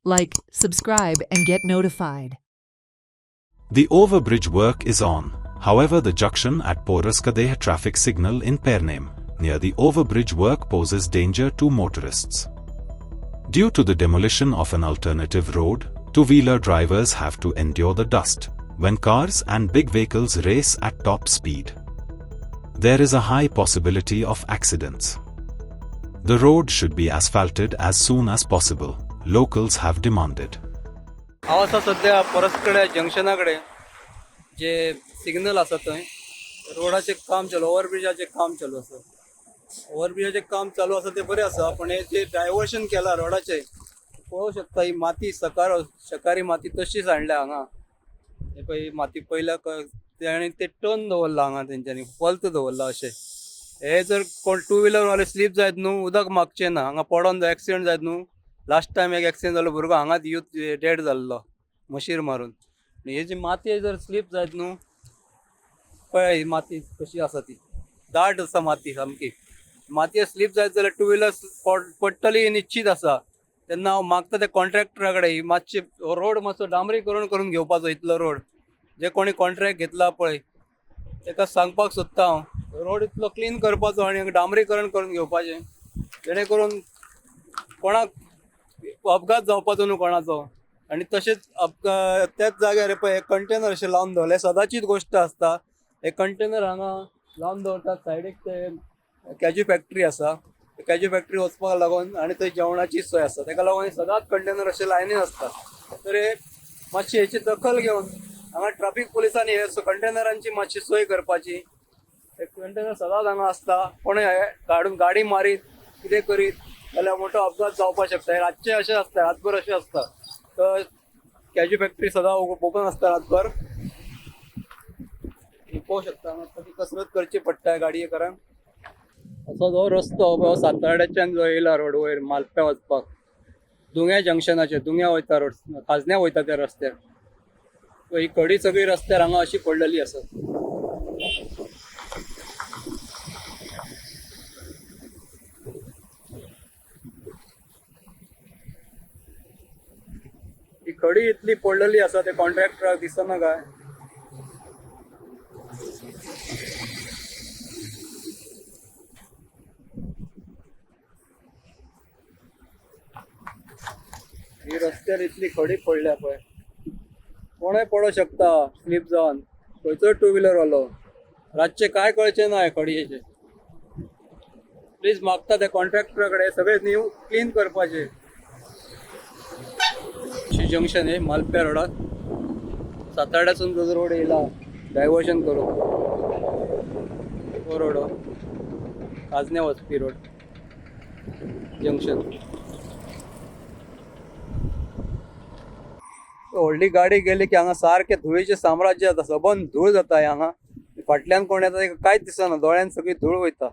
Like, subscribe, and get notified. The overbridge work is on. However, the junction at Poraskadeh traffic signal in Pernem, near the overbridge work poses danger to motorists. Due to the demolition of an alternative road, two-wheeler drivers have to endure the dust when cars and big vehicles race at top speed. There is a high possibility of accidents. The road should be asphalted as soon as possible, locals have demanded. हांव सध्या परसकडे जंक्शनाकडे जे signal आसा थंय रोडाचे काम चालू, ओव्हरब्रिजाचे काम चालू आसा. ओव्हरब्रिजाचे काम चालू आसा ते बरें आसा, पण हे जे डायवर्शन केला रोडाचे पळोवं शकता, ही माती शकारी माती तशीच हाडल्या हांगा. हे पळय माती पयल्या तेणी ते टर्न दवरला हांगा, तेंच्यांनी फॉल्त दवरला अशें. हे जर कोण टू व्हिलर वाले स्लीप जायत न्हू, उदक मागचें ना, हांगा पडोन एक्सिडेंट जायत न्हू. लास्ट टायम एक एक्सिडेंट जालो, भुरगो हांगाच यूथ डेड जाल्लो मशीर मारून. हे जी माती जर स्लीप जायत न्हू, पळय ही माती कशी आसा, ती दाट आसा माती सामकी. मातये स्लीप जायत जाल्यार टू व्हिलर पडटली निश्चित आसा. तेन्ना हांव मागता त्या कॉन्ट्रॅक्टरा कडेन ही मातशी रोड मातसो डांबरीकरण करून घेवपाचो. इतलो रोड जे कोणी कॉन्ट्रॅक्ट घेतला पळय ताका सांगपाक सोदता हांव, रोड इतलो क्लीन करपाचो आनी डांबरीकरण करून घेवपाचें, जेणे करून कोणाक अपघात जावपाचो न्हू कोणाचो. आनी तशेंच त्याच जाग्यार पळय कंटेनर अशें लावन दवरले, सदांचीच गोश्ट आसता. हे कंटेनर हांगा लावन दवरतात. सायडीक ते कॅज्यू फॅक्टरी आसा, कॅज्यू फॅक्टरी वचपाक लागून आनी थंय जेवणाची सोय आसता, ताका लागून सदांच कंटेनर अशे लायनीन आसता. तर हे मातशी हेची दखल घेवन हांगा ट्रॅफिक पुलिसांनी हे कंटेनरांची मातशी सोय करपाची. हे कंटेनर सदांच हांगा आसता, कोण काडून गाडी मारीत कितें करीत जाल्यार मोठो अपघात जावपाक शकता. रातचे अशें आसता, रातभर अशें आसता. तर कॅज्यू फॅक्टरी सदां ओपन आसता रातभर. पळोवं शकता मातशी कसरत करची पडटा गाडयेकारांक. असो जो रस्तो साताड्याच्यान जो येयला रोड वयर मालप्या वचपाक, दुंग्या जंक्शनाचेर, दुंग्या वयता रोड, खाजण्या वयता त्या रस्त्यार. ही खडी सगळी रस्त्यार हांगा अशी पडलेली आसा. ही खडी इतली पडलेली आसा, ते कॉन्ट्रॅक्टराक दिसना काय. ही रस्त्यार इतली खडी पडल्या पळय, कोणय पडो शकता स्लीप जावन. खंयचोय टू व्हिलर वालो रातचे काय कळचें ना हे खडयेचे. प्लीज मागता त्या कॉन्ट्रॅक्टरा कडेन सगळे न्यू क्लीन करपाचे. जंक्शन हे मालप्या रोडाक साताड्यासून जो रोड येयला डायवर्शन करून, हो रोड काजण्या वचपी रोड जंक्शन. व्हडली गाडी गेली की हांगा सारखे धुळीचे साम्राज्य जाता, सबंद धूळ जाता हांगा. फाटल्यान कोण येता ताका कांयच दिसना, दोळ्यान सगळी धूळ वयता.